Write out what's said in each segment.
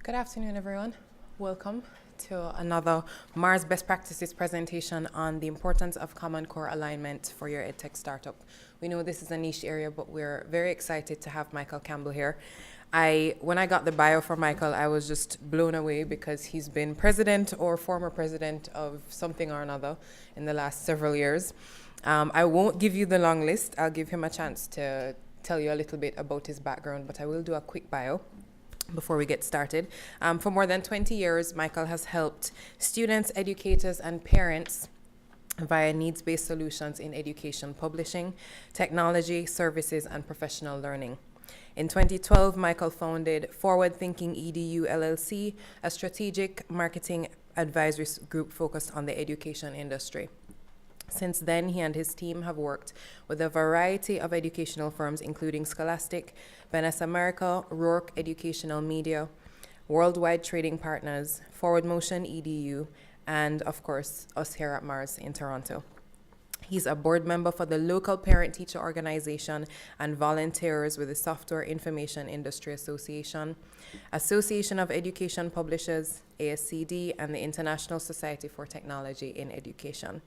Good afternoon, everyone. Welcome to another MaRS Best Practices presentation on the importance of Common Core alignment for your EdTech startup. We know this is a niche area, but we're very excited to have Michael Campbell here. When I got the bio for Michael, I was just blown away because he's been president or former president of something or another in the last several years. I won't give you the long list. I'll give him a chance to tell you a little bit about his background, but I will do a quick bio before we get started. For more than 20 years, Michael has helped students, educators, and parents via needs-based solutions in education publishing, technology, services, and professional learning. In 2012, Michael founded Thinking EDU LLC, a strategic marketing advisory group focused on the education industry. Since then, he and his team have worked with a variety of educational firms, including Scholastic, Beness America, Rourke Educational Media, Worldwide Trading Partners, Forward Motion EDU, and of course, us here at MaRS in Toronto. He's a board member for the local parent-teacher organization and volunteers with the Software Information Industry Association, Association of Education Publishers, ASCD, and the International Society for Technology in Education.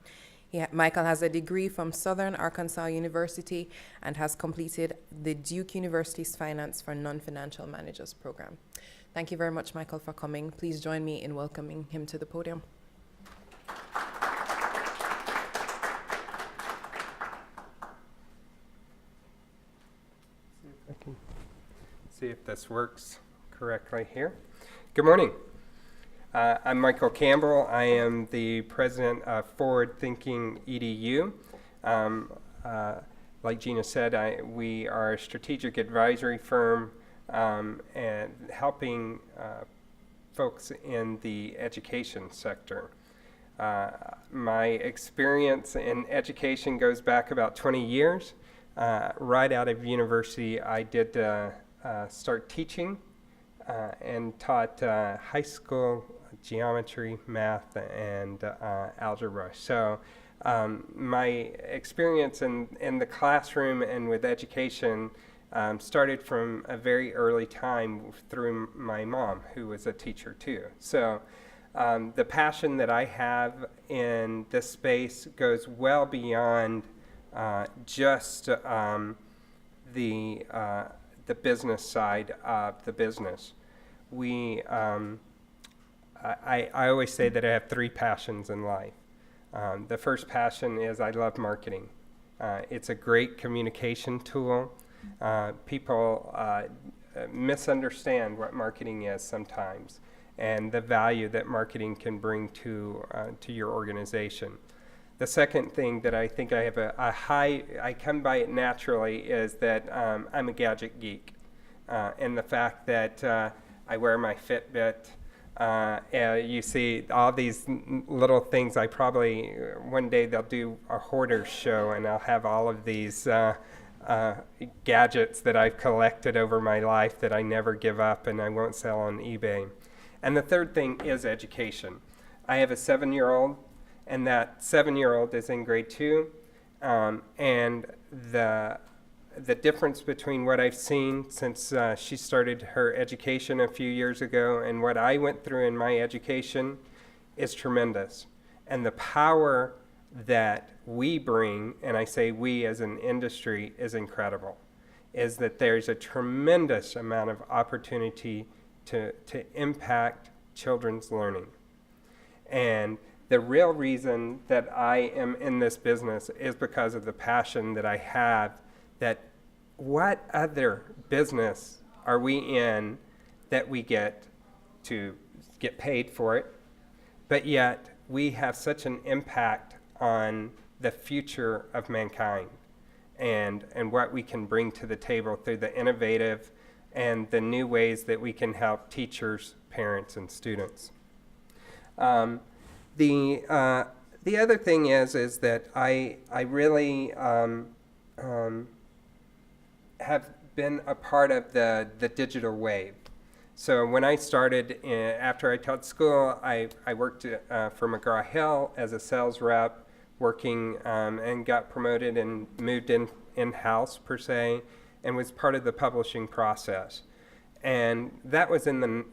Michael has a degree from Southern Arkansas University and has completed the Duke University's Finance for Non-Financial Managers program. Thank you very much, Michael, for coming. Please join me in welcoming him to the podium. See if this works correctly here. Good morning. I'm Michael Campbell. I am the president of Thinking EDU. Like Gina said, we are a strategic advisory firm and helping folks in the education sector. My experience in education goes back about 20 years. Right out of university, I did start teaching and taught high school geometry, math, and algebra. So my experience in the classroom and with education started from a very early time through my mom, who was a teacher too. So the passion that I have in this space goes well beyond just the business side of the business. I always say that I have three passions in life. The first passion is I love marketing. It's a great communication tool. People misunderstand what marketing is sometimes and the value that marketing can bring to your organization. The second thing that I think I have I come by it naturally is that I'm a gadget geek. And the fact that I wear my Fitbit, you see all these little things. I probably, one day they'll do a hoarder show and I'll have all of these gadgets that I've collected over my life that I never give up and I won't sell on eBay. And the third thing is education. I have a 7-year-old, and that 7-year-old is in grade 2, and the difference between what I've seen since she started her education a few years ago and what I went through in my education is tremendous. And the power that we bring, and I say we as an industry, is incredible, is that there's a tremendous amount of opportunity to impact children's learning. And the real reason that I am in this business is because of the passion that I have, that what other business are we in that we get to get paid for it, but yet we have such an impact on the future of mankind and what we can bring to the table through the innovative and the new ways that we can help teachers, parents, and students. The other thing is that I really have been a part of the digital wave. So when I started, after I taught school, I worked for McGraw-Hill as a sales rep, working and got promoted and moved in-house per se, and was part of the publishing process. And that was in the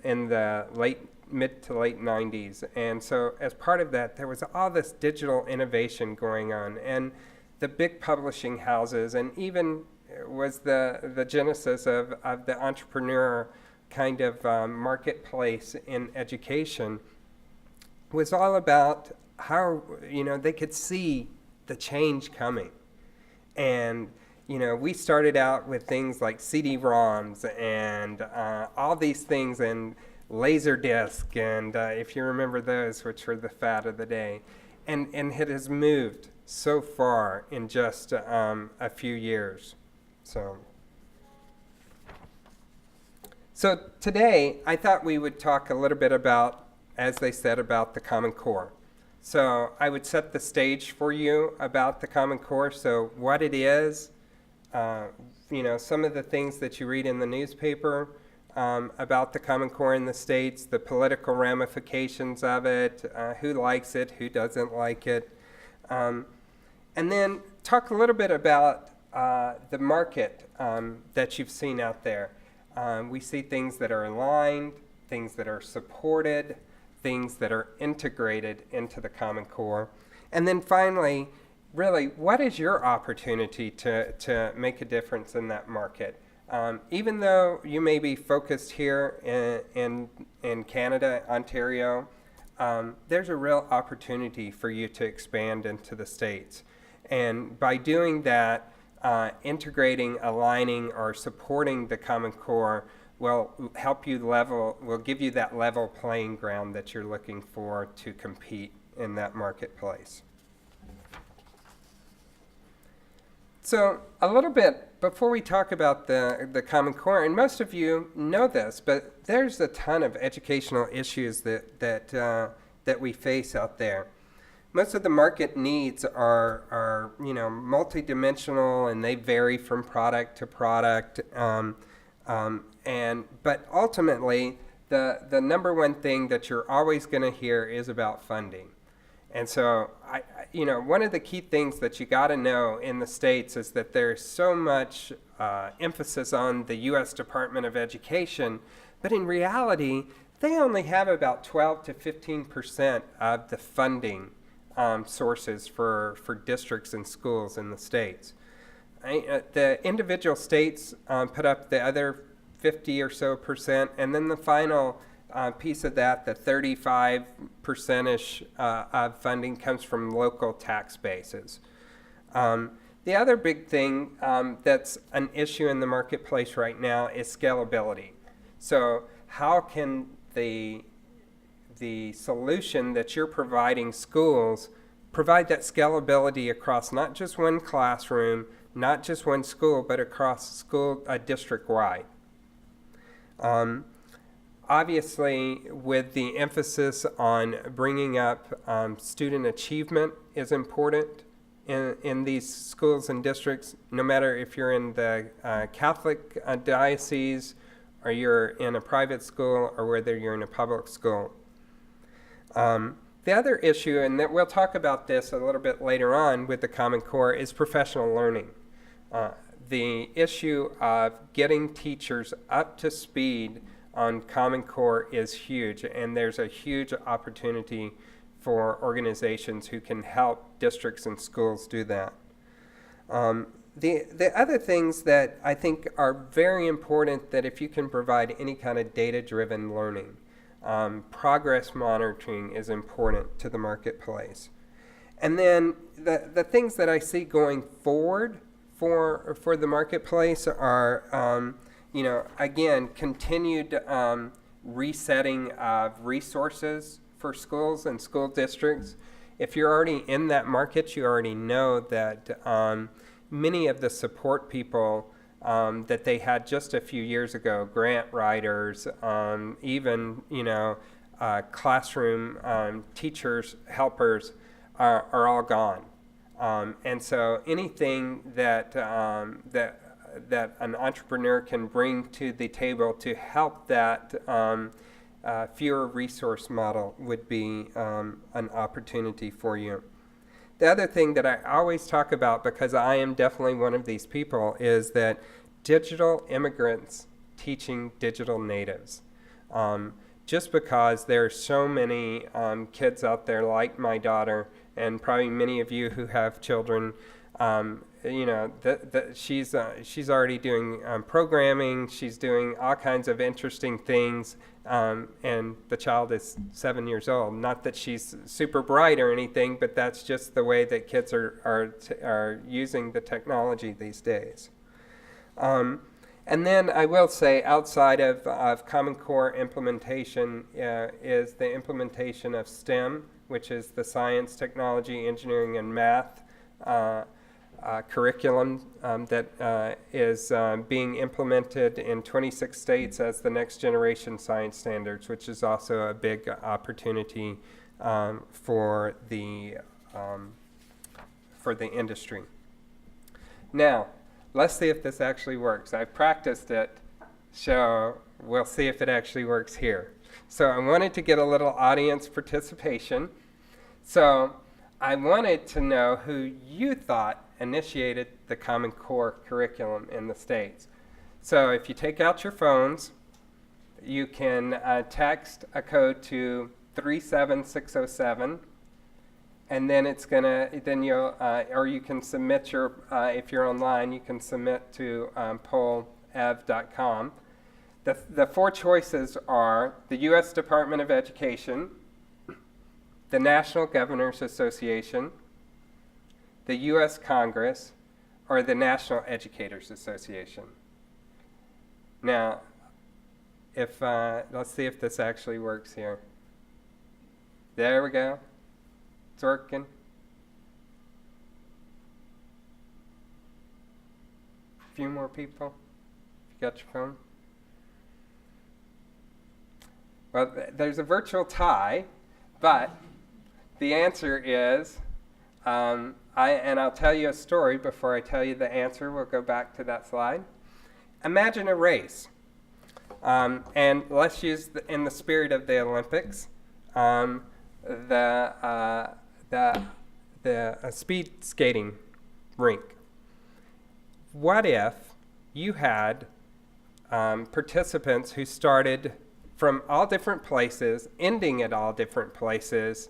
mid to late 90s. And so as part of that, there was all this digital innovation going on. And the big publishing houses, and even was the genesis of the entrepreneur kind of marketplace in education, was all about how, they could see the change coming. And we started out with things like CD-ROMs and all these things, and Laserdisc, and if you remember those, which were the fad of the day. And it has moved so far in just a few years. So today, I thought we would talk a little bit about, as they said, about the Common Core. So I would set the stage for you about the Common Core, so what it is, some of the things that you read in the newspaper about the Common Core in the States, the political ramifications of it, who likes it, who doesn't like it, and then talk a little bit about the market that you've seen out there. We see things that are aligned, things that are supported, things that are integrated into the Common Core. And then finally, really, what is your opportunity to make a difference in that market? Even though you may be focused here in Canada, Ontario, there's a real opportunity for you to expand into the States. And by doing that, integrating, aligning, or supporting the Common Core will help you will give you that level playing ground that you're looking for to compete in that marketplace. So a little bit before we talk about the Common Core, and most of you know this, but there's a ton of educational issues that we face out there. Most of the market needs are multidimensional, and they vary from product to product. But ultimately, the number one thing that you're always going to hear is about funding. And so, one of the key things that you got to know in the States is that there's so much emphasis on the U.S. Department of Education, but in reality, they only have about 12 to 15% of the funding sources for districts and schools in the States. The individual states put up the other 50 or so percent, and then the final piece of that, the 35%-ish of funding, comes from local tax bases. The other big thing that's an issue in the marketplace right now is scalability. So how can the solution that you're providing schools provide that scalability across not just one classroom, not just one school, but across school district-wide? Obviously, with the emphasis on bringing up student achievement is important in these schools and districts, no matter if you're in the Catholic diocese, or you're in a private school, or whether you're in a public school. The other issue, and that we'll talk about this a little bit later on with the Common Core, is professional learning. The issue of getting teachers up to speed on Common Core is huge, and there's a huge opportunity for organizations who can help districts and schools do that. The other things that I think are very important, that if you can provide any kind of data-driven learning, progress monitoring is important to the marketplace. And then the things that I see going forward for the marketplace are, again, continued resetting of resources for schools and school districts. If you're already in that market, you already know that many of the support people that they had just a few years ago, grant writers, even classroom teachers, helpers, are all gone. And so anything that an entrepreneur can bring to the table to help that fewer resource model would be an opportunity for you. The other thing that I always talk about, because I am definitely one of these people, is that digital immigrants teaching digital natives. Just because there are so many kids out there like my daughter, and probably many of you who have children, she's already doing programming, she's doing all kinds of interesting things, and the child is 7 years old. Not that she's super bright or anything, but that's just the way that kids are using the technology these days. And then I will say, outside of Common Core implementation is the implementation of STEM, which is the science, technology, engineering, and math curriculum that is being implemented in 26 states as the next generation science standards, which is also a big opportunity for the industry. Now, let's see if this actually works. I've practiced it, so we'll see if it actually works here. So I wanted to get a little audience participation. So I wanted to know who you thought initiated the Common Core curriculum in the States. So if you take out your phones, you can text a code to 37607. And then it's gonna, then you'll, or you can submit your, if you're online, you can submit to pollev.com. The four choices are the U.S. Department of Education, the National Governors Association, the U.S. Congress, or the National Educators Association. Now, if, let's see if this actually works here. There we go. It's working. A few more people, if you got your phone. Well, there's a virtual tie, but the answer is, and I'll tell you a story before I tell you the answer. We'll go back to that slide. Imagine a race, and let's use, in the spirit of the Olympics, the speed skating rink. What if you had participants who started from all different places, ending at all different places,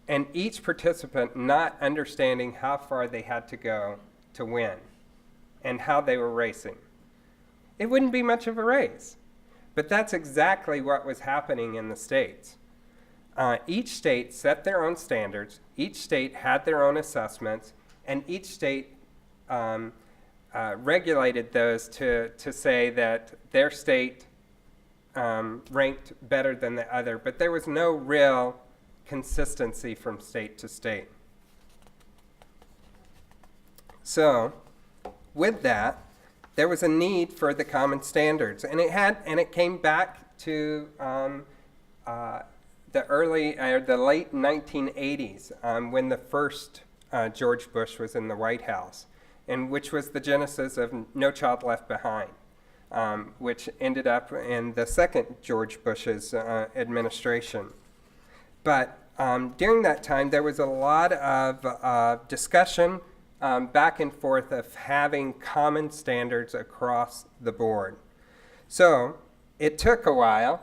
and each participant not understanding how far they had to go to win and how they were racing? It wouldn't be much of a race. But that's exactly what was happening in the States. Each state set their own standards, each state had their own assessments, and each state regulated those to say that their state ranked better than the other, but there was no real consistency from state to state. So, with that, there was a need for the common standards, and it came back to the late 1980s, when the first George Bush was in the White House, and which was the genesis of No Child Left Behind, which ended up in the second George Bush's administration. But during that time, there was a lot of discussion back and forth of having common standards across the board. So it took a while,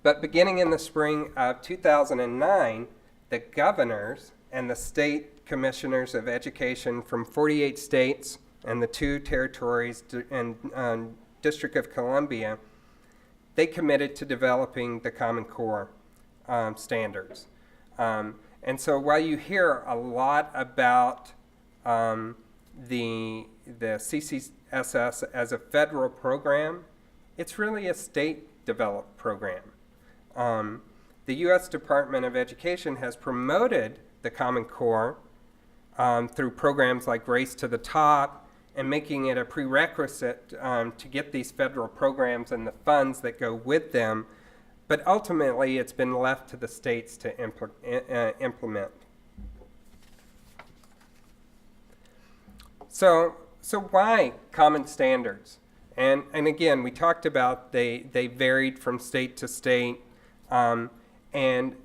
but beginning in the spring of 2009, the governors and the state commissioners of education from 48 states and the 2 territories and District of Columbia, they committed to developing the Common Core standards. And so while you hear a lot about the CCSS as a federal program, it's really a state-developed program. The U.S. Department of Education has promoted the Common Core through programs like Race to the Top and making it a prerequisite to get these federal programs and the funds that go with them, but ultimately it's been left to the states to implement. So why common standards? And again, we talked about they varied from state to state, and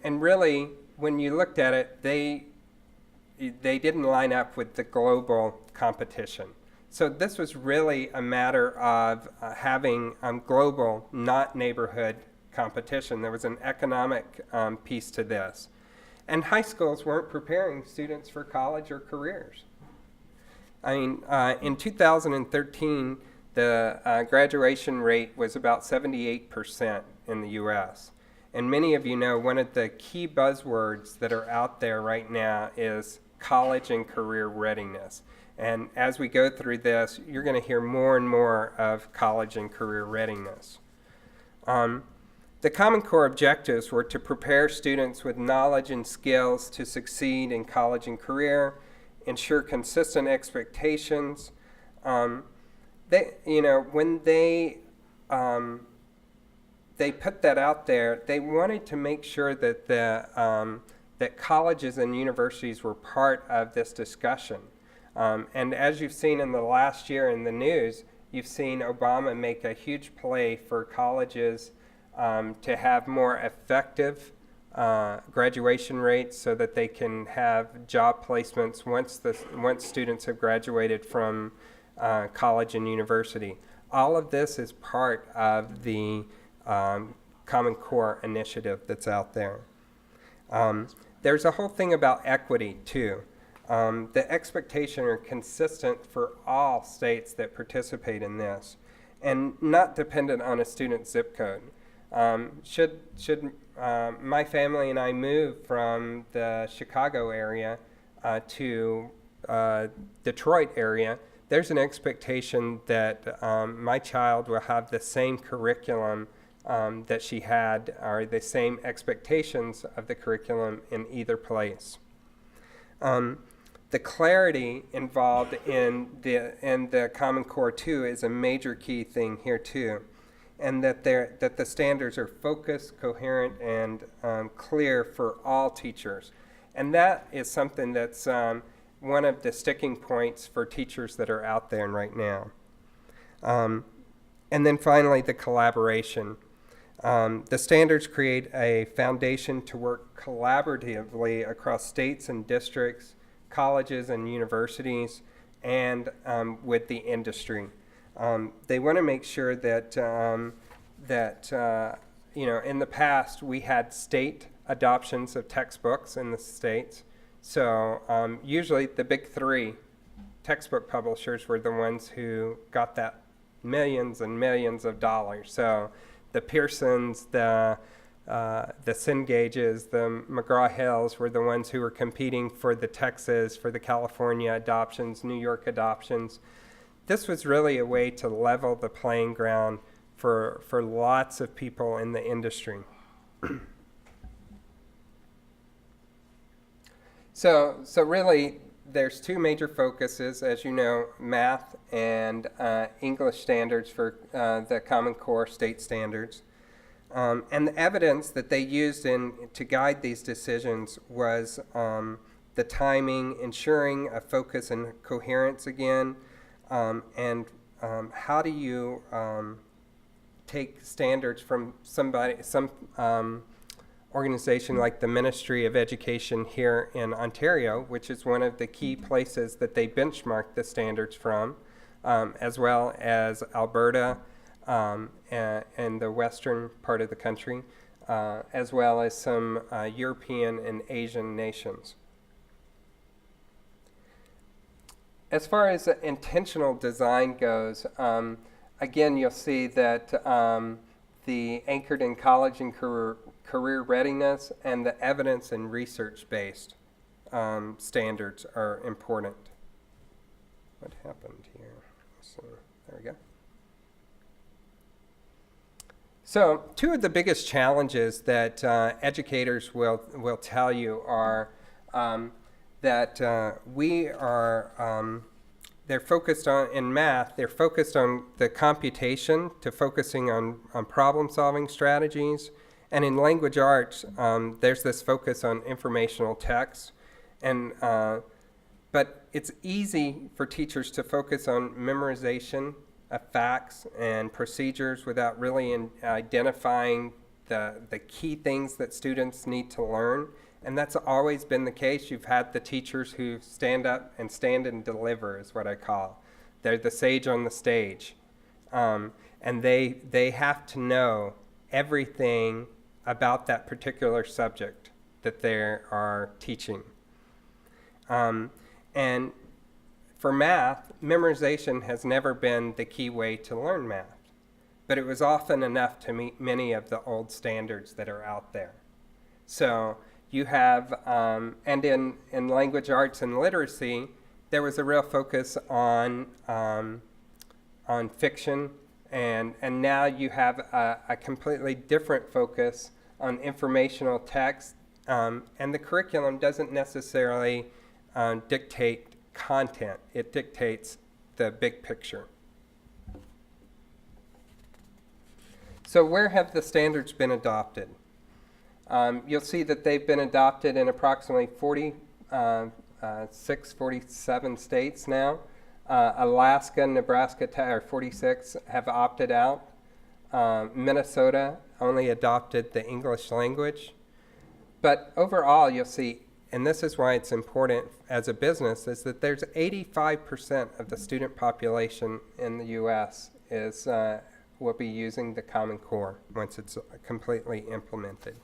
really, when you looked at it, they didn't line up with the global competition. So this was really a matter of having global, not neighborhood competition. There was an economic piece to this. And high schools weren't preparing students for college or careers. I mean, in 2013, the graduation rate was about 78% in the US. And many of you know one of the key buzzwords that are out there right now is college and career readiness. And as we go through this, you're going to hear more and more of college and career readiness. The Common Core objectives were to prepare students with knowledge and skills to succeed in college and career, ensure consistent expectations. When they put that out there, they wanted to make sure that that colleges and universities were part of this discussion. And as you've seen in the last year in the news, you've seen Obama make a huge play for colleges to have more effective graduation rates so that they can have job placements once students have graduated from college and university. All of this is part of the Common Core initiative that's out there. There's a whole thing about equity too. The expectations are consistent for all states that participate in this and not dependent on a student's zip code. Should my family and I move from the Chicago area to Detroit area, there's an expectation that my child will have the same curriculum that she had, or the same expectations of the curriculum in either place. The clarity involved in the Common Core 2 is a major key thing here too, and that the standards are focused, coherent, and clear for all teachers. And that is something that's one of the sticking points for teachers that are out there right now. And then finally, the collaboration. The standards create a foundation to work collaboratively across states and districts, colleges and universities, and with the industry. They want to make sure that in the past we had state adoptions of textbooks in the states. So usually the big three textbook publishers were the ones who got that millions and millions of dollars. So the Pearsons, the Cengages, the McGraw-Hills were the ones who were competing for the Texas, for the California adoptions, New York adoptions. This was really a way to level the playing ground for lots of people in the industry. So really, there's two major focuses, as you know, math and English standards for the Common Core state standards. And the evidence that they used to guide these decisions was the timing, ensuring a focus and coherence again, and how do you take standards from some organization like the Ministry of Education here in Ontario, which is one of the key places that they benchmark the standards from, as well as Alberta and the western part of the country, as well as some European and Asian nations. As far as intentional design goes, again, you'll see that the anchored in college and career readiness and the evidence and research-based standards are important. What happened here? So, there we go. So, two of the biggest challenges that educators will tell you are that we are, they're focused on, in math, they're focused on the computation to focusing on problem-solving strategies. And in language arts, there's this focus on informational text. And, but it's easy for teachers to focus on memorization of facts and procedures without really identifying the key things that students need to learn. And that's always been the case. You've had the teachers who stand up and stand and deliver is what I call. They're the sage on the stage. And they have to know everything about that particular subject that they are teaching. And for math, memorization has never been the key way to learn math, but it was often enough to meet many of the old standards that are out there. So you have, and in language arts and literacy, there was a real focus on fiction, and now you have a completely different focus on informational text, and the curriculum doesn't necessarily dictate content. It dictates the big picture. So where have the standards been adopted? You'll see that they've been adopted in approximately 47 states now. Alaska, Nebraska, or 46 have opted out. Minnesota only adopted the English language. But overall, you'll see, and this is why it's important as a business, is that there's 85% of the student population in the U.S. will be using the Common Core once it's completely implemented.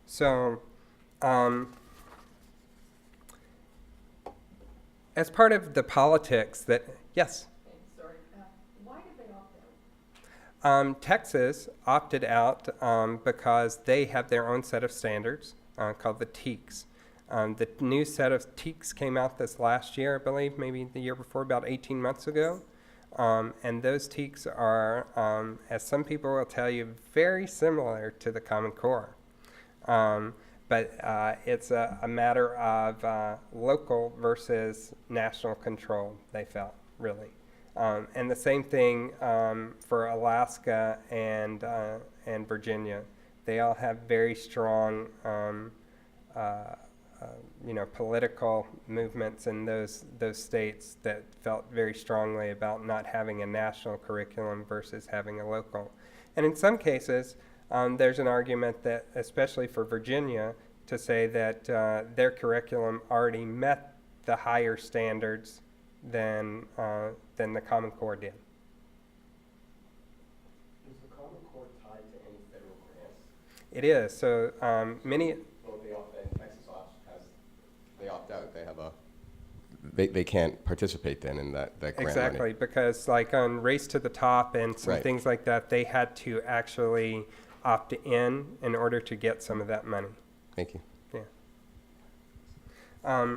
So, as part of the politics that, yes? Sorry, why did they opt out? Texas opted out because they have their own set of standards called the TEKS. The new set of TEKS came out this last year, I believe, maybe the year before, about 18 months ago. And those TEKS are, as some people will tell you, very similar to the Common Core. But it's a matter of local versus national control, they felt, really. And the same thing for Alaska and Virginia. They all have very strong political movements in those states that felt very strongly about not having a national curriculum versus having a local. And in some cases, there's an argument that, especially for Virginia, to say that their curriculum already met the higher standards than the Common Core did. Is the Common Core tied to any federal grants? It is. So many. Well, Texas they opt out. They have they can't participate then in that grant Exactly, money. because like on Race to the Top and some Right. things like that, they had to actually opt in order to get some of that money. Thank you. Yeah.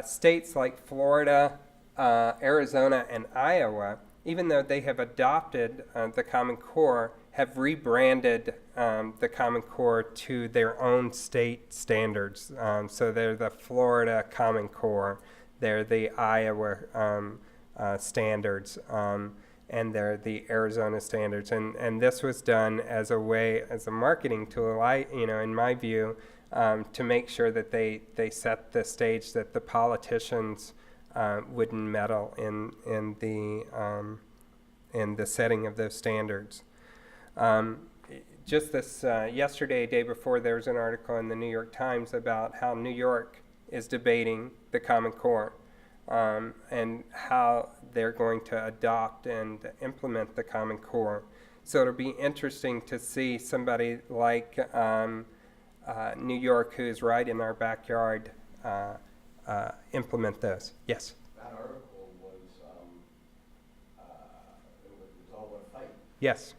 States like Florida, Arizona, and Iowa, even though they have adopted the Common Core, have rebranded the Common Core to their own state standards. So they're the Florida Common Core, they're the Iowa standards, and they're the Arizona standards. And this was done as a way, as a marketing tool, in my view, to make sure that they set the stage that the politicians wouldn't meddle in the setting of those standards. Just this yesterday, day before, there was an article in the New York Times about how New York is debating the Common Core and how they're going to adopt and implement the Common Core. So it'll be interesting to see somebody like New York, who is right in our backyard, implement those. Yes? That article was all about a fight. Yes.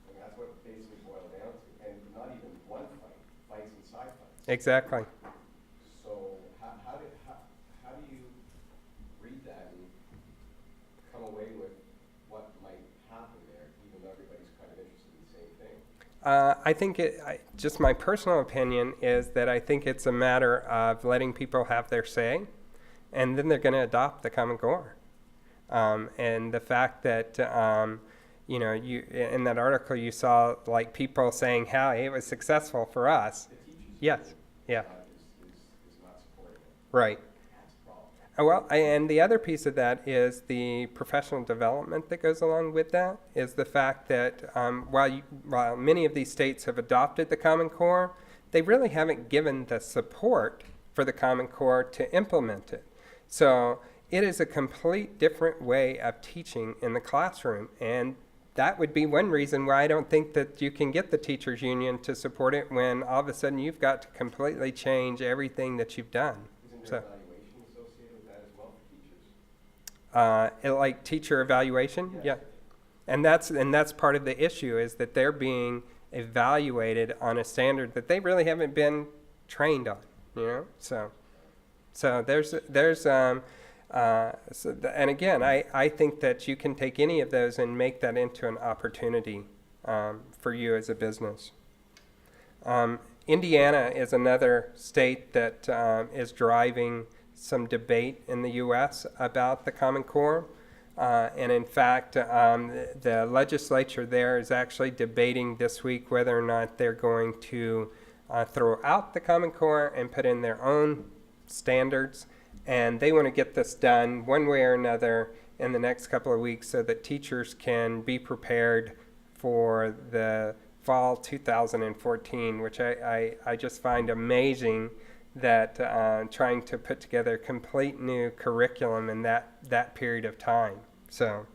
I mean, that's what it basically boiled down to. And not even one fight, fights inside fights. Exactly. So how do you read that and come away with what might happen there, even though everybody's kind of interested in the same thing? I think just my personal opinion is that I think it's a matter of letting people have their say, and then they're going to adopt the Common Core. And the fact that, you in that article you saw like people saying how it was successful for us. The teachers Yes. Yeah. is not supporting it. Right. That's a problem. Well, and the other piece of that is the professional development that goes along with that, is the fact that while many of these states have adopted the Common Core, they really haven't given the support for the Common Core to implement it. So it is a complete different way of teaching in the classroom, and that would be one reason why I don't think that you can get the teachers union to support it when all of a sudden you've got to completely change everything that you've done. Isn't there evaluation associated with that as well for teachers? Like teacher evaluation? Yes. Yeah. And that's part of the issue, is that they're being evaluated on a standard that they really haven't been trained on, you know? So and again, I think that you can take any of those and make that into an opportunity for you as a business. Indiana is another state that is driving some debate in the U.S. about the Common Core. And in fact, the legislature there is actually debating this week whether or not they're going to throw out the Common Core and put in their own standards. And they want to get this done one way or another in the next couple of weeks so that teachers can be prepared for the fall 2014, which I just find amazing that trying to put together a complete new curriculum in that period of time. So,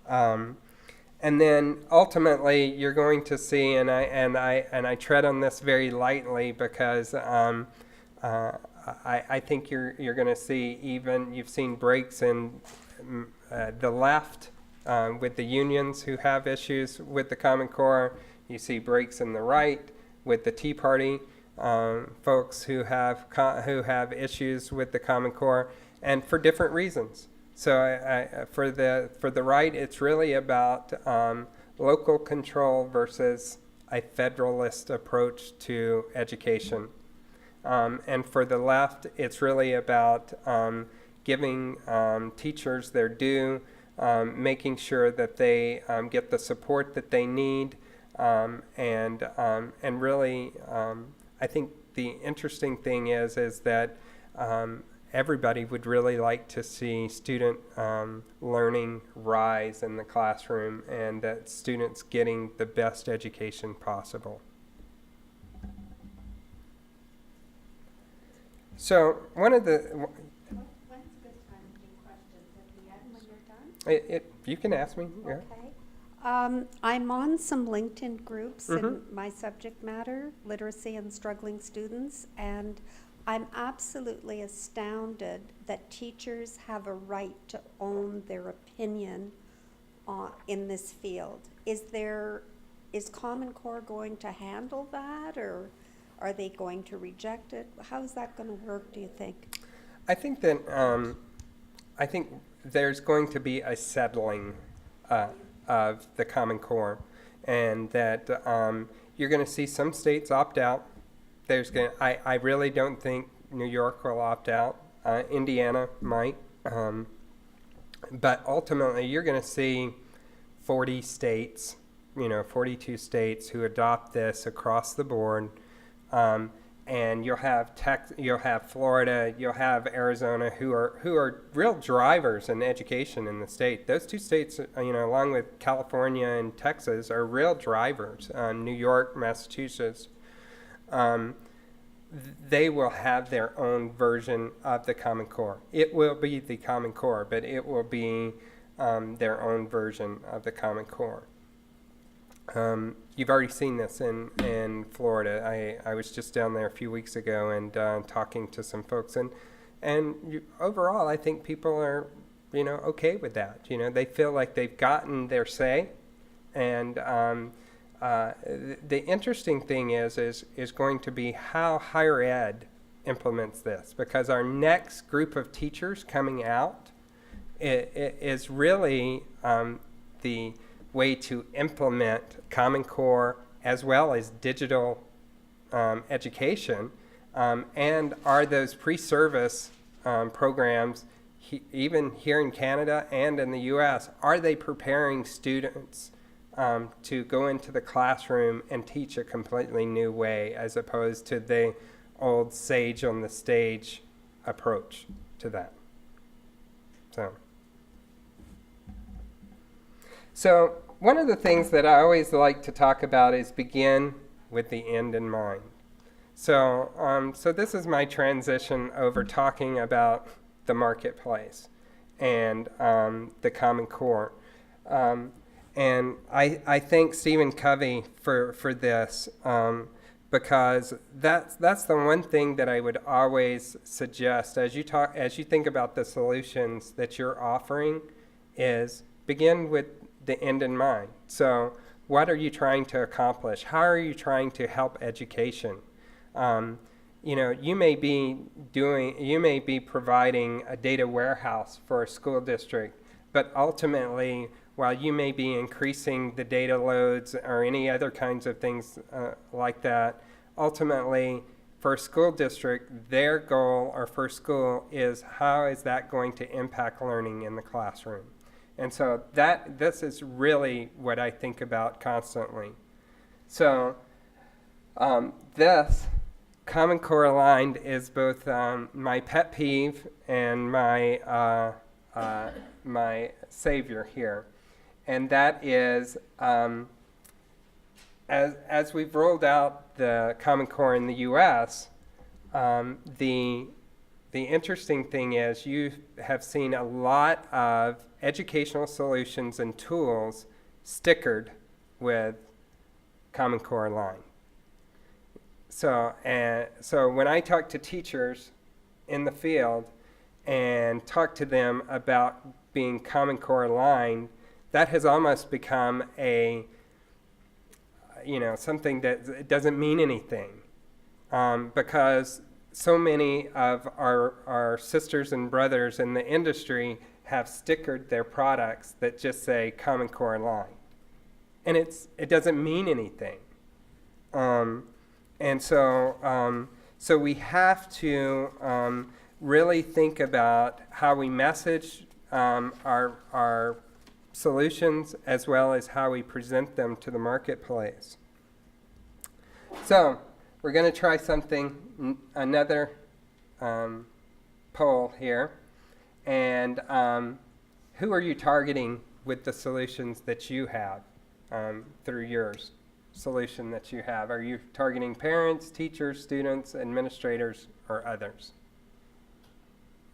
and then ultimately you're going to see, and I tread on this very lightly because I think you're going to see, even you've seen breaks in the left with the unions who have issues with the Common Core. You see breaks in the right with the Tea Party folks who have issues with the Common Core, and for different reasons. So for the right, it's really about local control versus a federalist approach to education. And for the left, it's really about giving teachers their due, making sure that they get the support that they need, and really, I think the interesting thing is that everybody would really like to see student learning rise in the classroom, and that students getting the best education possible. So one of the... When's a good time to do questions? At the end when you're done? You can ask me. Yeah. Okay. I'm on some LinkedIn groups in my subject matter, literacy and struggling students, and I'm absolutely astounded that teachers have a right to own their opinion in this field. Is Common Core going to handle that, or are they going to reject it? How's that going to work, do you think? I think that I think there's going to be a settling of the Common Core, and that you're going to see some states opt out. I really don't think New York will opt out. Indiana might, but ultimately you're going to see 40 states, 42 states who adopt this across the board. And you'll have Florida, you'll have Arizona, who are real drivers in education in the state. Those two states, along with California and Texas, are real drivers. New York, Massachusetts, they will have their own version of the Common Core. It will be the Common Core, but it will be their own version of the Common Core. You've already seen this in Florida. I was just down there a few weeks ago and talking to some folks, and overall I think people are okay with that. They feel like they've gotten their say, and the interesting thing is going to be how higher ed implements this, because our next group of teachers coming out is really the way to implement Common Core as well as digital education, and are those pre-service programs, even here in Canada and in the US, are they preparing students to go into the classroom and teach a completely new way, as opposed to the old sage on the stage approach to that? So one of the things that I always like to talk about is begin with the end in mind. So this is my transition over talking about the marketplace and the Common Core. And I thank Stephen Covey for this because that's the one thing that I would always suggest as you think about the solutions that you're offering is begin with the end in mind. So what are you trying to accomplish? How are you trying to help education? You may be providing a data warehouse for a school district, but ultimately, while you may be increasing the data loads or any other kinds of things like that, ultimately, for a school district, their goal or for school is how is that going to impact learning in the classroom? And so this is really what I think about constantly. So this Common Core aligned is both my pet peeve and my savior here. And that is, as we've rolled out the Common Core in the U.S., the interesting thing is you have seen a lot of educational solutions and tools stickered with Common Core aligned. So when I talk to teachers in the field and talk to them about being Common Core aligned, that has almost become something that doesn't mean anything because so many of our sisters and brothers in the industry have stickered their products that just say Common Core aligned, and it doesn't mean anything. And so we have to really think about how we message our solutions as well as how we present them to the marketplace. So we're going to try another poll here. And who are you targeting with the solutions that you have through yours? Solution that you have. Are you targeting parents, teachers, students, administrators, or others?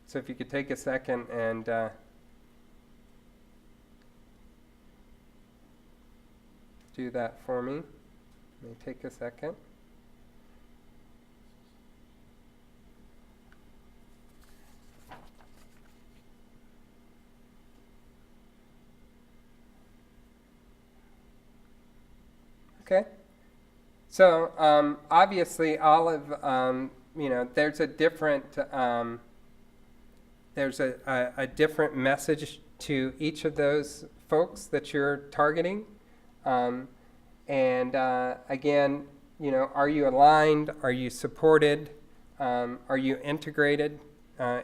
So if you could take a second and do that for me. Let me take a second. Okay, so obviously all of, there's a different different message to each of those folks that you're targeting. Again, are you aligned? Are you supported? Are you integrated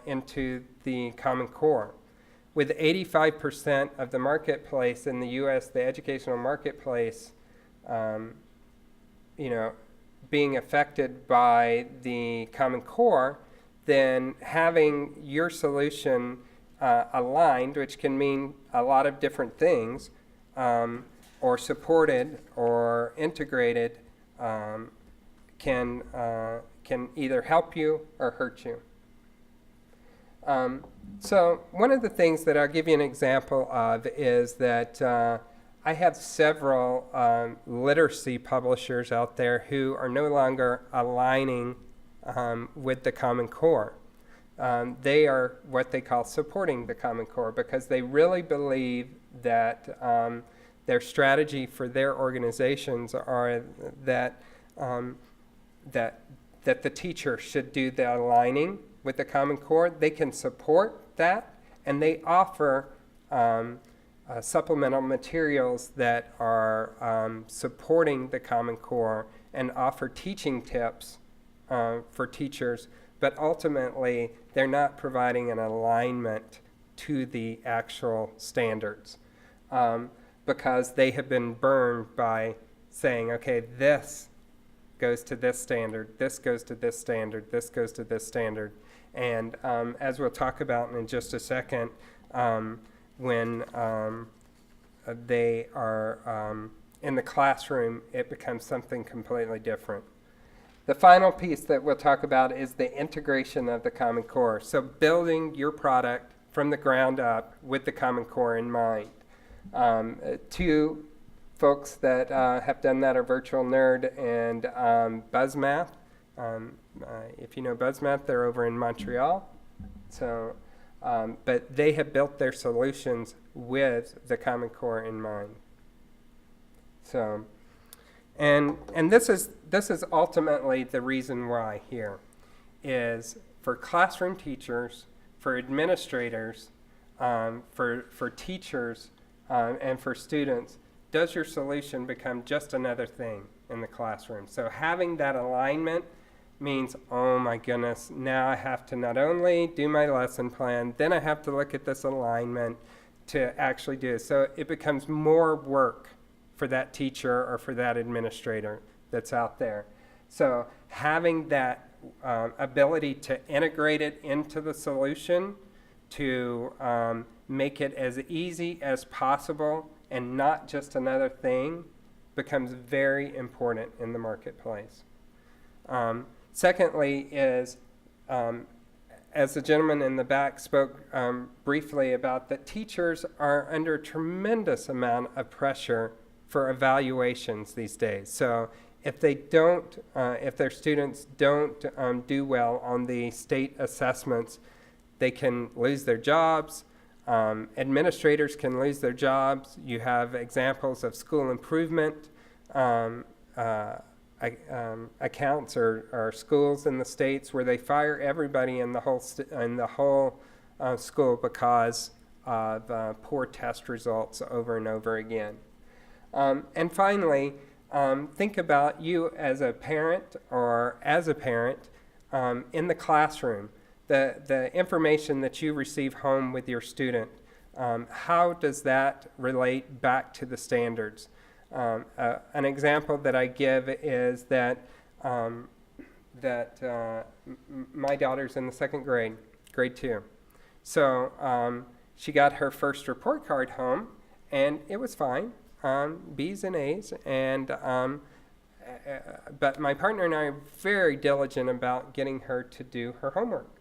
into the Common Core? With 85% of the marketplace in the U.S., the educational marketplace, being affected by the Common Core, then having your solution aligned, which can mean a lot of different things, or supported or integrated, can either help you or hurt you. So one of the things that I'll give you an example of is that I have several literacy publishers out there who are no longer aligning with the Common Core. They are what they call supporting the Common Core because they really believe that their strategy for their organizations are that the teacher should do the aligning with the Common Core. They can support that, and they offer supplemental materials that are supporting the Common Core and offer teaching tips for teachers, but ultimately they're not providing an alignment to the actual standards because they have been burned by saying, okay, this goes to this standard, this goes to this standard, this goes to this standard. And as we'll talk about in just a second, when they are in the classroom, it becomes something completely different. The final piece that we'll talk about is the integration of the Common Core. So building your product from the ground up with the Common Core in mind. Two folks that have done that are Virtual Nerd and BuzzMath. If you know BuzzMath, they're over in Montreal. So, but they have built their solutions with the Common Core in mind. So, and this is ultimately the reason why here is for classroom teachers, for administrators, for teachers, and for students. Does your solution become just another thing in the classroom? So having that alignment means, oh my goodness, now I have to not only do my lesson plan, then I have to look at this alignment to actually do it. So it becomes more work for that teacher or for that administrator that's out there. So having that ability to integrate it into the solution, to make it as easy as possible and not just another thing, becomes very important in the marketplace. Secondly is, as the gentleman in the back spoke briefly about, that teachers are under a tremendous amount of pressure for evaluations these days. So if they don't, if their students don't do well on the state assessments, they can lose their jobs. Administrators can lose their jobs. You have examples of school improvement accounts or schools in the states where they fire everybody in the whole school because of poor test results over and over again. And finally, think about you as a parent in the classroom. The information that you receive home with your student, how does that relate back to the standards? An example that I give is that my daughter's in the second grade, grade 2. So she got her first report card home, and it was fine, B's and A's, and but my partner and I are very diligent about getting her to do her homework.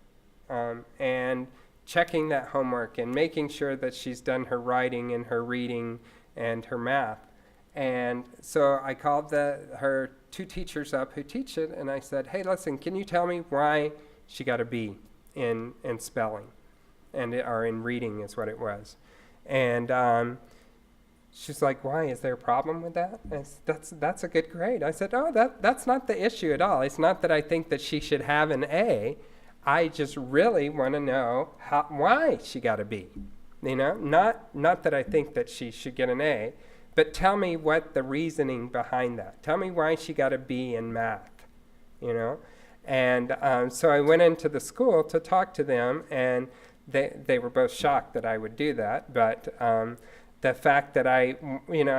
And checking that homework and making sure that she's done her writing and her reading and her math. And so I called her two teachers up who teach it, and I said, hey, listen, can you tell me why she got a B in spelling, or in reading is what it was. And she's like, why? Is there a problem with that? And that's a good grade. I said, oh, that's not the issue at all. It's not that I think that she should have an A. I just really want to know why she got a B. You know, not that I think that she should get an A, but tell me what the reasoning behind that. Tell me why she got a B in math, you know. And so I went into the school to talk to them, and they were both shocked that I would do that. But the fact that I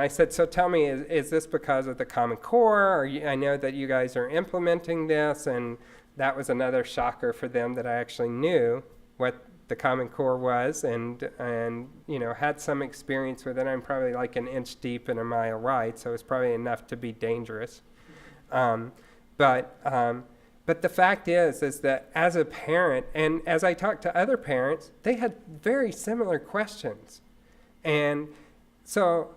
said, so tell me, is this because of the Common Core? I know that you guys are implementing this, and that was another shocker for them, that I actually knew what the Common Core was and had some experience with it. I'm probably like an inch deep and a mile wide, so it's probably enough to be dangerous. But the fact is that as a parent, and as I talked to other parents, they had very similar questions. And so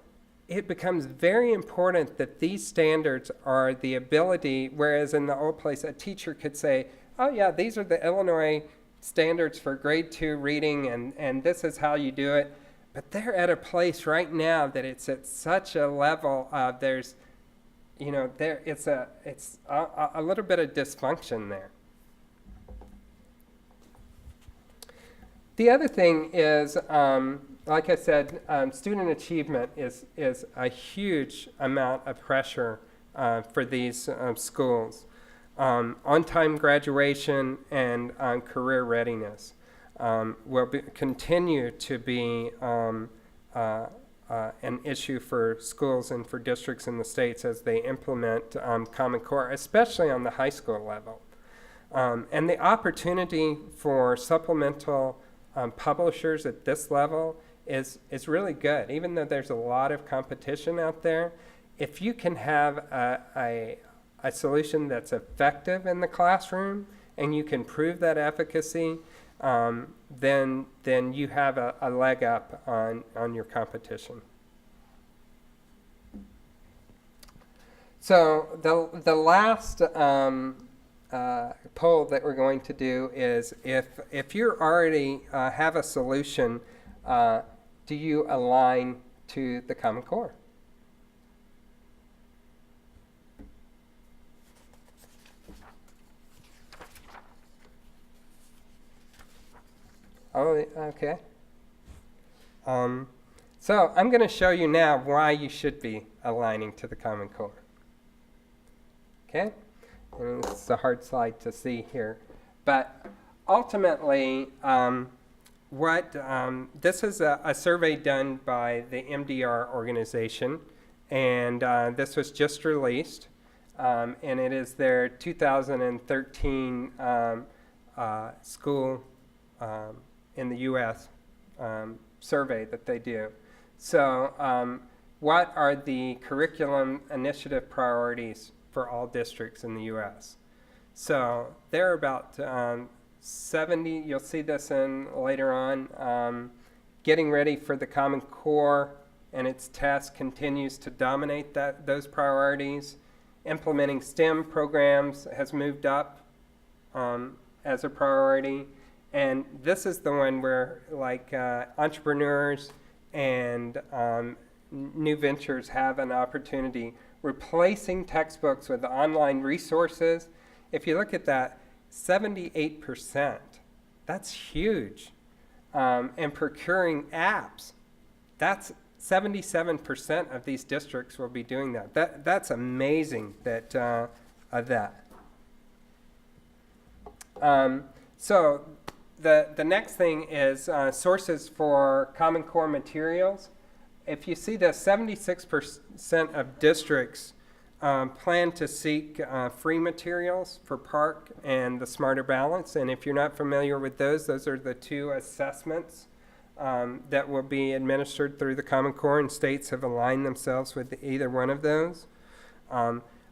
it becomes very important that these standards are the ability, whereas in the old place a teacher could say, oh yeah, these are the Illinois standards for grade 2 reading, and this is how you do it. But they're at a place right now that it's at such a level of it's a little bit of dysfunction there. The other thing is, like I said, student achievement is a huge amount of pressure for these schools. On-time graduation and career readiness will continue to be an issue for schools and for districts in the states as they implement Common Core, especially on the high school level. And the opportunity for supplemental publishers at this level is really good. Even though there's a lot of competition out there, if you can have a solution that's effective in the classroom and you can prove that efficacy, then you have a leg up on your competition. So the last poll that we're going to do is if you already have a solution, do you align to the Common Core? Oh, okay. So I'm going to show you now why you should be aligning to the Common Core. Okay? And it's a hard slide to see here. But ultimately, this is a survey done by the MDR organization, and this was just released, and it is their 2013 school in the U.S. Survey that they do. So what are the curriculum initiative priorities for all districts in the U.S.? So there are about 70, you'll see this in later on. Getting ready for the Common Core and its tests continues to dominate those priorities. Implementing STEM programs has moved up as a priority. And this is the one where, like, entrepreneurs and new ventures have an opportunity. Replacing textbooks with online resources. If you look at that, 78%, that's huge. And procuring apps, that's 77% of these districts will be doing that. That's amazing that of that. So the next thing is sources for Common Core materials. If you see that 76% of districts plan to seek free materials for PARC and the Smarter Balance. And if you're not familiar with those are the two assessments that will be administered through the Common Core, and states have aligned themselves with either one of those.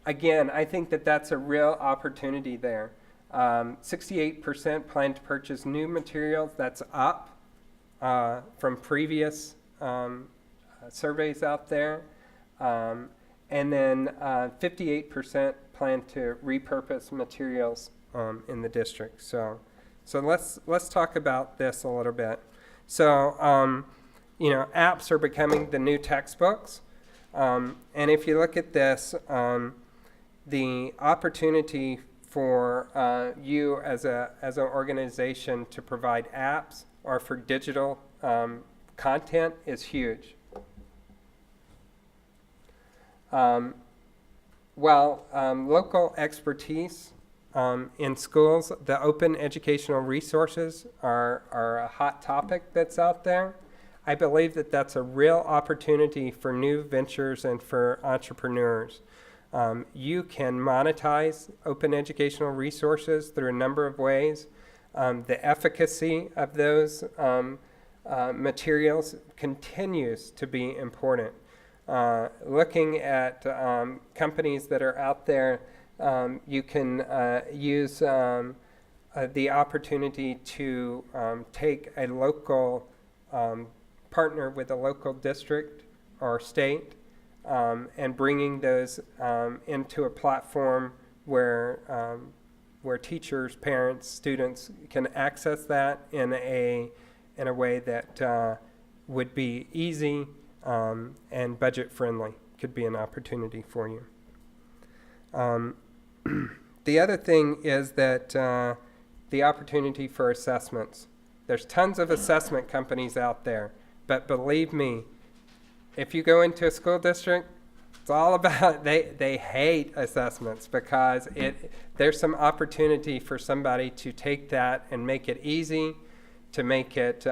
Again, I think that's a real opportunity there. 68% plan to purchase new materials. That's up from previous surveys out there. And then 58% plan to repurpose materials in the district. So let's talk about this a little bit. So apps are becoming the new textbooks. And if you look at this, the opportunity for you as an organization to provide apps or for digital content is huge. Local expertise in schools, the open educational resources are a hot topic that's out there. I believe that's a real opportunity for new ventures and for entrepreneurs. You can monetize open educational resources through a number of ways. The efficacy of those materials continues to be important. Looking at companies that are out there, you can use the opportunity to take a local partner with a local district or state and bringing those into a platform where teachers, parents, students can access that in a way that would be easy and budget friendly. Could be an opportunity for you. The other thing is that the opportunity for assessments. There's tons of assessment companies out there, but believe me, if you go into a school district, it's all about, they hate assessments because there's some opportunity for somebody to take that and make it easy, to make it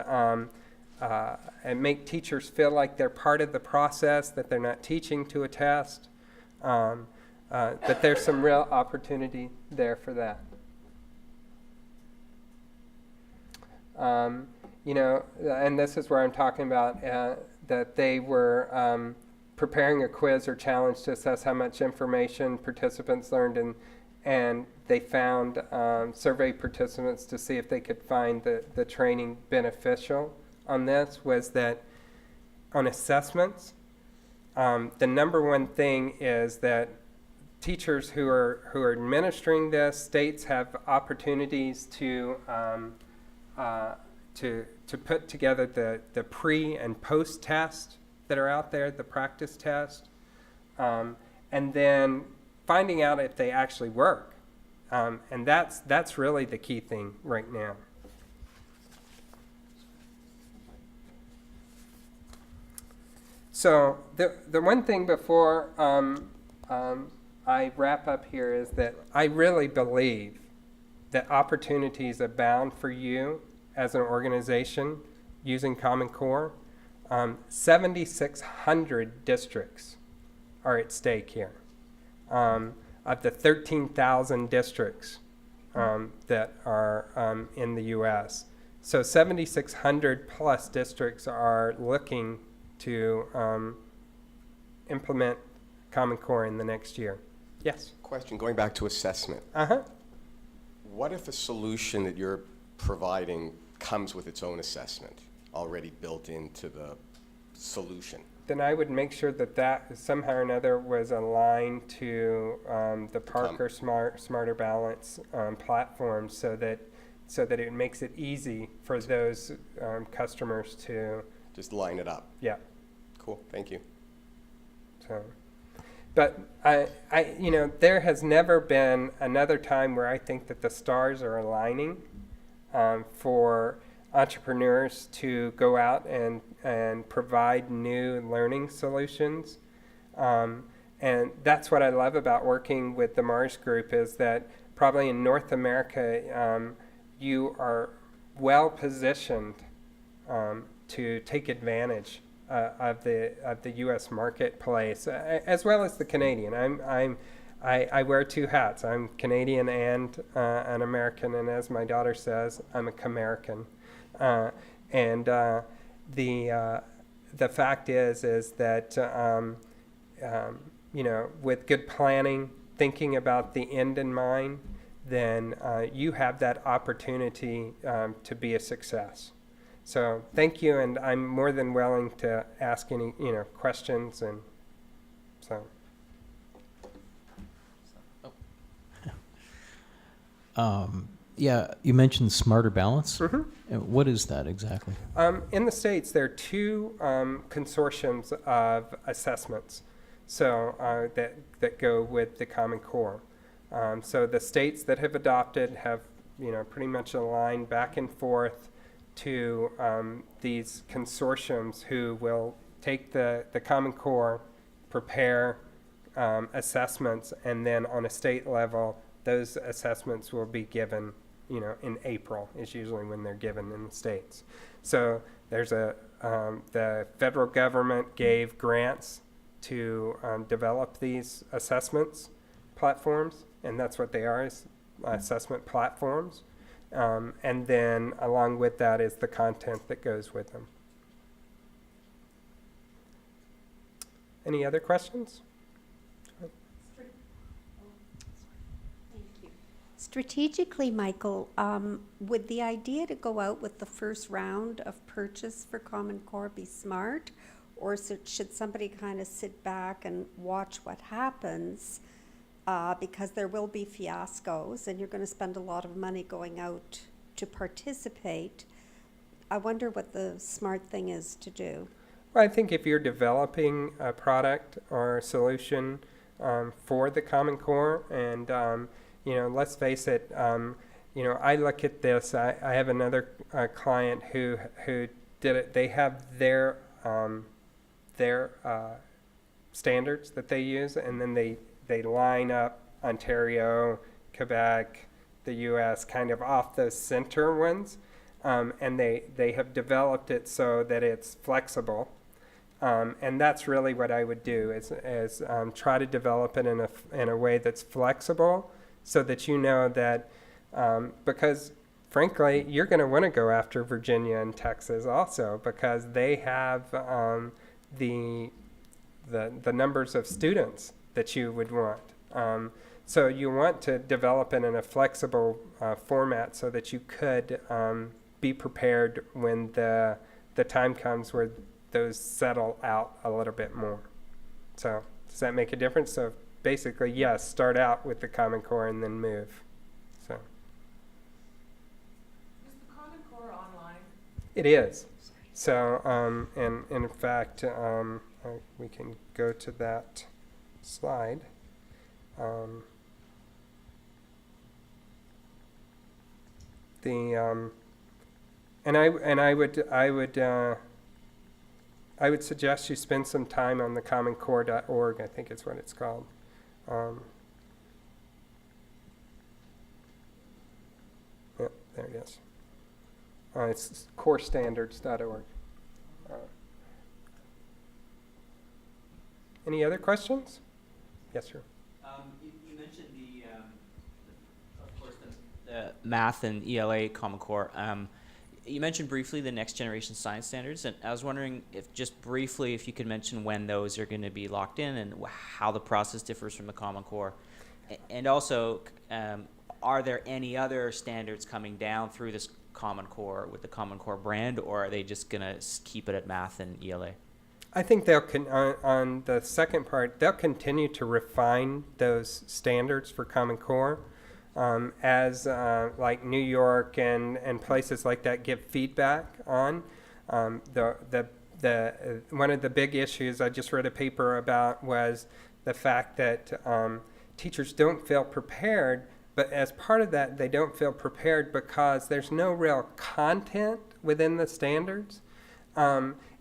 and make teachers feel like they're part of the process, that they're not teaching to a test. But there's some real opportunity there for that. And this is where I'm talking about that they were preparing a quiz or challenge to assess how much information participants learned, and they found survey participants to see if they could find the training beneficial on this, was that on assessments, the number one thing is that teachers who are administering this, states have opportunities to put together the pre and post test that are out there, the practice test, and then finding out if they actually work. And that's really the key thing right now. So the one thing before I wrap up here is that I really believe that opportunities abound for you as an organization using Common Core. 7,600 districts are at stake here. Of the 13,000 districts that are in the U.S. So 7,600 plus districts are looking to implement Common Core in the next year. Yes? Question, going back to assessment. What if a solution that you're providing comes with its own assessment already built into the solution? Then I would make sure that somehow or another was aligned to the Parker Smarter Balance platform, so that it makes it easy for those customers to just line it up. Yeah. Cool. Thank you. So, but there has never been another time where I think that the stars are aligning for entrepreneurs to go out and provide new learning solutions. And that's what I love about working with the MaRS group, is that probably in North America, you are well positioned to take advantage of the U.S. marketplace, as well as the Canadian. I wear two hats. I'm Canadian and an American, and as my daughter says, I'm a Camerican. And the fact is that with good planning, thinking about the end in mind, then you have that opportunity to be a success. So thank you, and I'm more than willing to ask any questions, and so. Yeah, you mentioned Smarter Balance. Mm-hmm. What is that exactly? In the States, there are two consortiums of assessments, so that go with the Common Core. So the states that have adopted have pretty much aligned back and forth to these consortiums who will take the Common Core, prepare assessments, and then on a state level, those assessments will be given, in April is usually when they're given in the states. So there's the federal government gave grants to develop these assessments platforms, and that's what they are, is assessment platforms. And then along with that is the content that goes with them. Any other questions? Strategically, Michael, would the idea to go out with the first round of purchase for Common Core be smart, or should somebody kind of sit back and watch what happens, because there will be fiascos and you're going to spend a lot of money going out to participate? I wonder what the smart thing is to do. Well, I think if you're developing a product or a solution for the Common Core, and let's face it, I look at this. I have another client who did it. They have their standards that they use, and then they line up Ontario, Quebec, the U.S. kind of off those center ones, and they have developed it so that it's flexible. And that's really what I would do, is try to develop it in a way that's flexible, so that that because frankly you're going to want to go after Virginia and Texas also, because they have the the numbers of students that you would want. So you want to develop it in a flexible format so that you could be prepared when the time comes where those settle out a little bit more. So does that make a difference? So basically, yes, start out with the Common Core and then move. So Is the Common Core online? it is. So and in fact, we can go to that slide. I would suggest you spend some time on the commoncore.org. I think it's what it's called. Yep, there it is. It's corestandards.org. Any other questions? Yes, sir. You mentioned of course, the math and ELA Common Core. You mentioned briefly the next generation science standards, and I was wondering if just briefly if you could mention when those are going to be locked in and how the process differs from the Common Core. And also, are there any other standards coming down through this Common Core with the Common Core brand, or are they just going to keep it at math and ELA? I think they'll on the second part, they'll continue to refine those standards for Common Core as like New York and places like that give feedback on. One of the big issues I just read a paper about was the fact that teachers don't feel prepared, but as part of that, they don't feel prepared because there's no real content within the standards.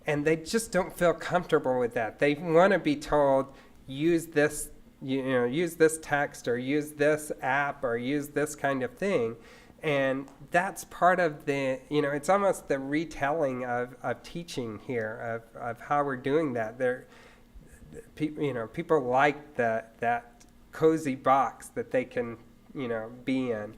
And they just don't feel comfortable with that. They want to be told, use this, use this text or use this app or use this kind of thing. And that's part of the, it's almost the retelling of teaching here, of how we're doing that. People like that cozy box that they can, be in.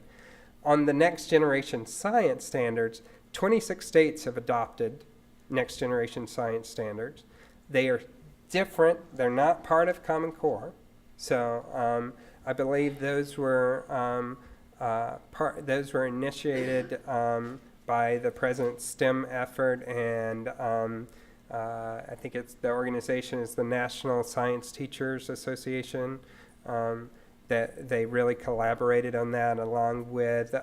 On the next generation science standards, 26 states have adopted next generation science standards. They are different. They're not part of Common Core. So I believe those were initiated by the President's STEM effort, and I think the organization is the National Science Teachers Association. That they really collaborated on that, along with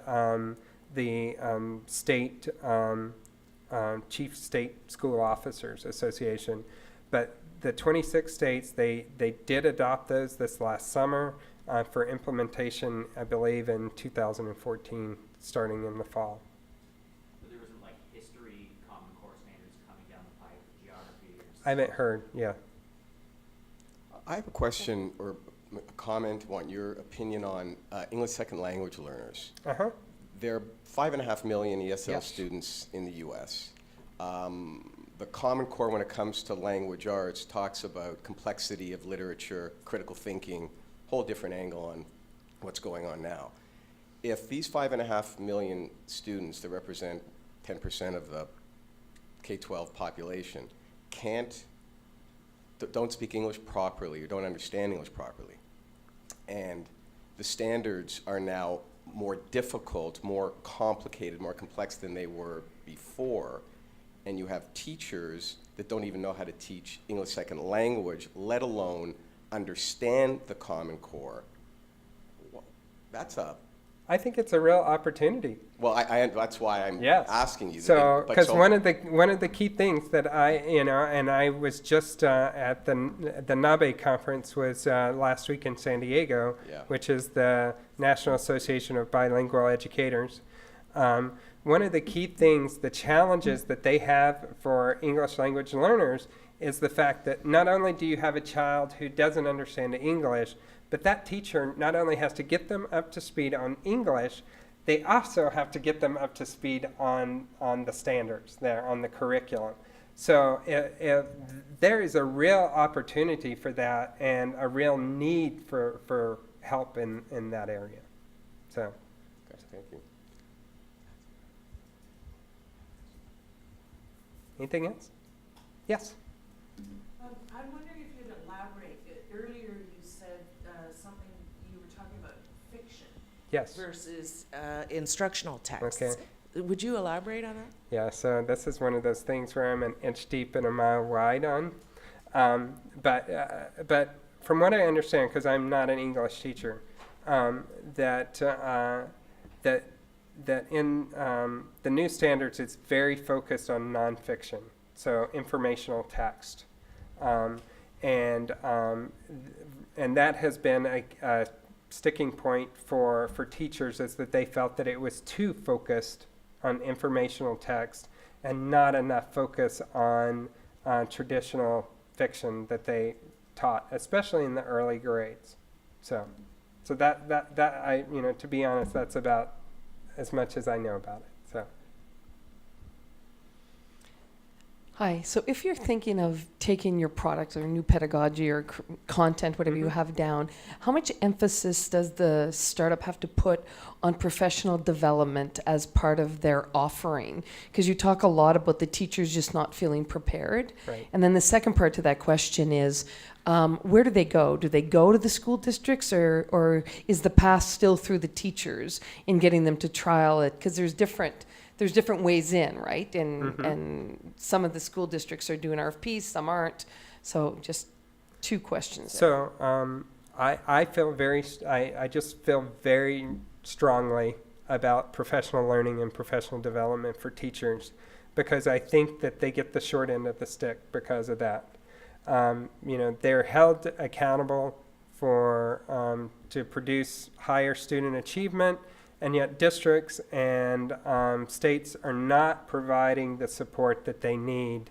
the state. Chief State School Officers Association. But the 26 states, they did adopt those this last summer for implementation, I believe, in 2014, starting in the fall. But there wasn't like history Common Core standards coming down the pipe, geography? I haven't heard, yeah. I have a question or a comment, want your opinion on English second language learners. Uh-huh. There are 5.5 million ESL Yes. students in the U.S. The Common Core, when it comes to language arts, talks about complexity of literature, critical thinking, whole different angle on what's going on now. If these 5.5 million students that represent 10% of the K-12 population don't speak English properly or don't understand English properly, and the standards are now more difficult, more complicated, more complex than they were before, and you have teachers that don't even know how to teach English second language, let alone understand the Common Core. Well, I think it's a real opportunity. Well, that's why I'm Yes. asking you. So, because one of the key things that and I was just at the NABE conference was last week in San Diego, Yeah. which is the National Association of Bilingual Educators. One of the key things, the challenges that they have for English language learners is the fact that not only do you have a child who doesn't understand English, but that teacher not only has to get them up to speed on English, they also have to get them up to speed on the standards there, on the curriculum. So if there is a real opportunity for that and a real need for help in that area. So, Gotcha, thank you. anything else? Yes. I'm wondering if you'd Yes. versus instructional texts. Okay. Would you elaborate on that? Yeah, so this is one of those things where I'm an inch deep and a mile wide on. But from what I understand, because I'm not an English teacher, that in the new standards, it's very focused on nonfiction, so informational text, and that has been a sticking point for teachers, is that they felt that it was too focused on informational text and not enough focus on traditional fiction that they taught, especially in the early grades. So that I, to be honest, that's about as much as I know about it. So. Hi. So if you're thinking of taking your product or new pedagogy or content, whatever you have down, how much emphasis does the startup have to put on professional development as part of their offering? Because you talk a lot about the teachers just not feeling prepared. Right. And then the second part to that question is, where do they go? Do they go to the school districts, or is the path still through the teachers in getting them to trial it? Because there's different ways in, right? And some of the school districts are doing RFPs, some aren't. So just two questions there. So I just feel very strongly about professional learning and professional development for teachers, because I think that they get the short end of the stick because of that. They're held accountable for to produce higher student achievement, and yet districts and states are not providing the support that they need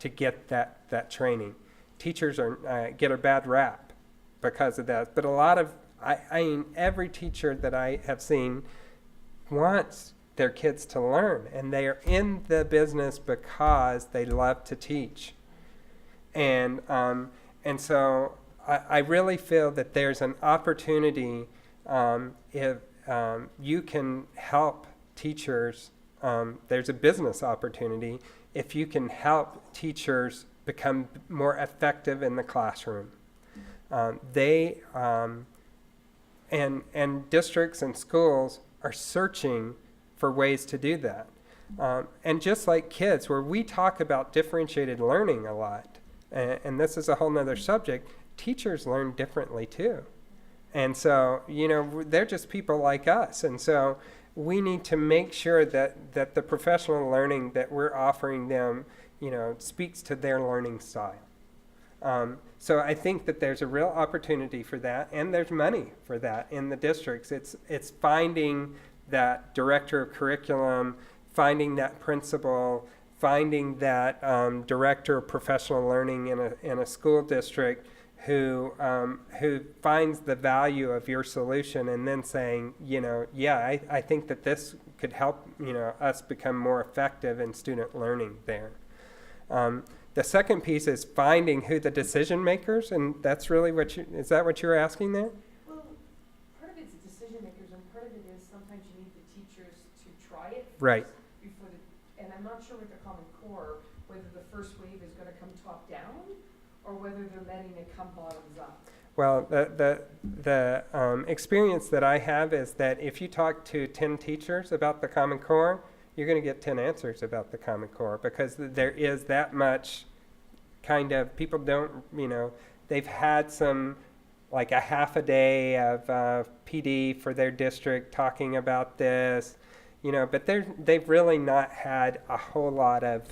to get that training. Teachers get a bad rap because of that. But a lot of, I mean, every teacher that I have seen wants their kids to learn, and they are in the business because they love to teach. And so I really feel that there's an opportunity if you can help teachers. There's a business opportunity if you can help teachers become more effective in the classroom. And districts and schools are searching for ways to do that. And just like kids, where we talk about differentiated learning a lot, and this is a whole nother subject, teachers learn differently too. And so, they're just people like us. And so we need to make sure that the professional learning that we're offering them, speaks to their learning style. So I think that there's a real opportunity for that, and there's money for that in the districts. It's finding that director of curriculum, finding that principal, finding that director of professional learning in a school district who finds the value of your solution, and then saying, I think that this could help us become more effective in student learning there. The second piece is finding who the decision makers, and that's really is that what you're asking there? Well, part of it's decision makers, and part of it is sometimes you need the teachers to try it first. Right. And I'm not sure with the Common Core, whether the first wave is going to come top down, or whether they're letting it come bottoms up. Well, the experience that I have is that if you talk to 10 teachers about the Common Core, you're going to get 10 answers about the Common Core, because there is that much kind of, people don't, they've had some, like a half a day of PD for their district talking about this, but they've really not had a whole lot of,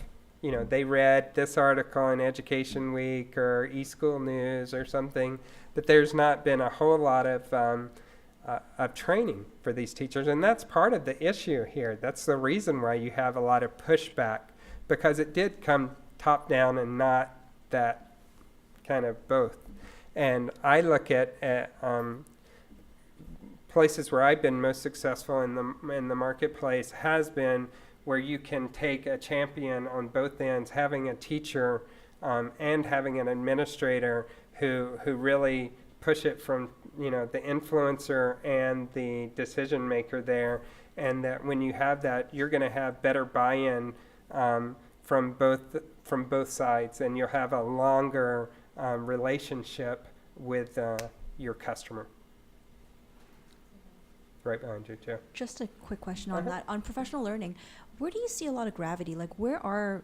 they read this article in Education Week or eSchool News or something, but there's not been a whole lot of training for these teachers. And that's part of the issue here. That's the reason why you have a lot of pushback, because it did come top down and not that kind of both. And I look at places where I've been most successful in the marketplace has been where you can take a champion on both ends, having a teacher and having an administrator who really push it from the influencer and the decision maker there, and that when you have that, you're going to have better buy-in from both sides, and you'll have a longer relationship with your customer. right behind you, Joe. Just a quick question on that. On professional learning, where do you see a lot of gravity? Like, where are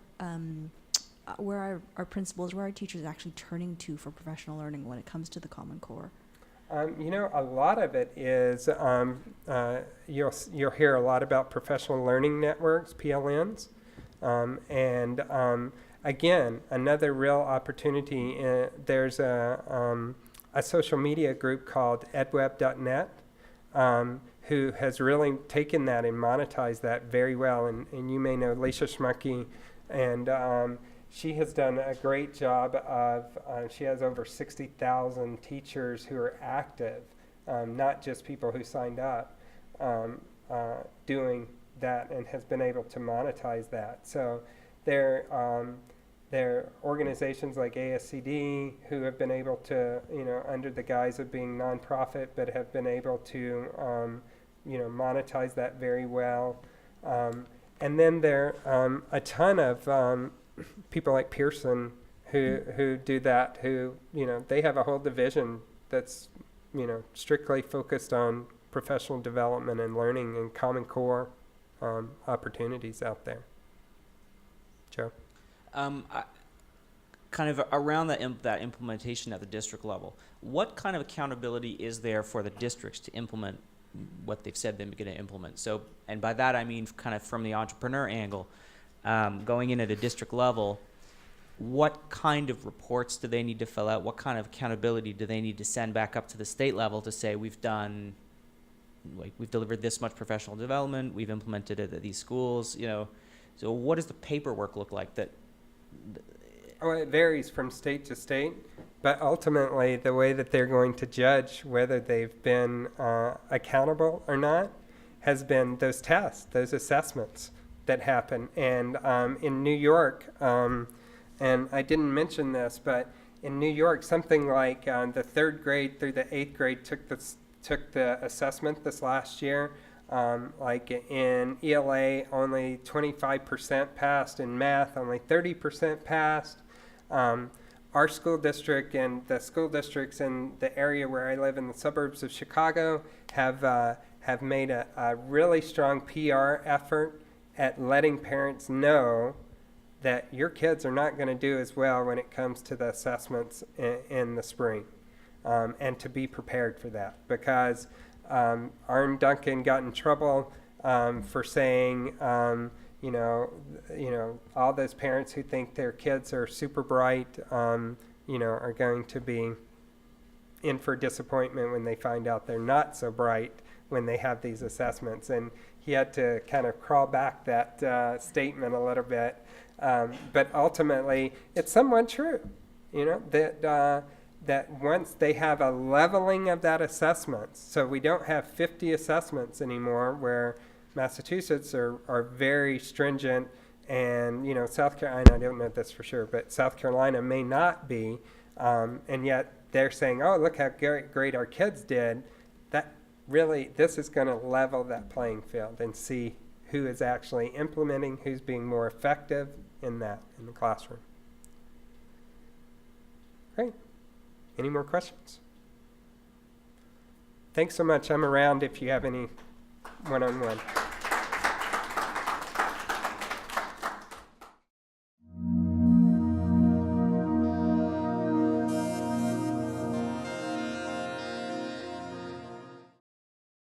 our principals, where are teachers actually turning to for professional learning when it comes to the Common Core? You know, a lot of it is you'll hear a lot about professional learning networks, PLNs, and again, another real opportunity. There's a social media group called edweb.net who has really taken that and monetized that very well, and you may know Leisha Schmucky, and she has done a great job of, she has over 60,000 teachers who are active, not just people who signed up, doing that, and has been able to monetize that. So there are organizations like ASCD who have been able to, you know, under the guise of being nonprofit, but have been able to, you know, monetize that very well. And then there are a ton of people like Pearson who do that, who, you know, they have a whole division that's, you know, strictly focused on professional development and learning and Common Core opportunities out there. Joe? Kind of around that implementation at the district level, what kind of accountability is there for the districts to implement what they've said they're going to implement? So, and by that I mean kind of from the entrepreneur angle, going in at a district level, what kind of reports do they need to fill out? What kind of accountability do they need to send back up to the state level to say we've done, like, we've delivered this much professional development, we've implemented it at these schools, you know? So what does the paperwork look like that? Oh, it varies from state to state, but ultimately the way that they're going to judge whether they've been accountable or not has been those tests, those assessments that happen. And in New York, and I didn't mention this, but in New York, something like the 3rd grade through the 8th grade took the assessment this last year. Like in ELA, only 25% passed. In math, only 30% passed. Our school district and the school districts in the area where I live in the suburbs of Chicago have made a really strong PR effort at letting parents know that your kids are not going to do as well when it comes to the assessments in the spring, and to be prepared for that, because Arne Duncan got in trouble for saying, you know, all those parents who think their kids are super bright, you know, are going to be in for disappointment when they find out they're not so bright when they have these assessments. And he had to kind of crawl back that statement a little bit. But ultimately, it's somewhat true, you know, that once they have a leveling of that assessment, so we don't have 50 assessments anymore, where Massachusetts are very stringent, and, you know, South Carolina, I don't know this for sure, but South Carolina may not be, and yet they're saying, oh, look how great our kids did. That really, this is going to level that playing field and see who is actually implementing, who's being more effective in that in the classroom. Great. Any more questions? Thanks so much. I'm around if you have any one-on-one.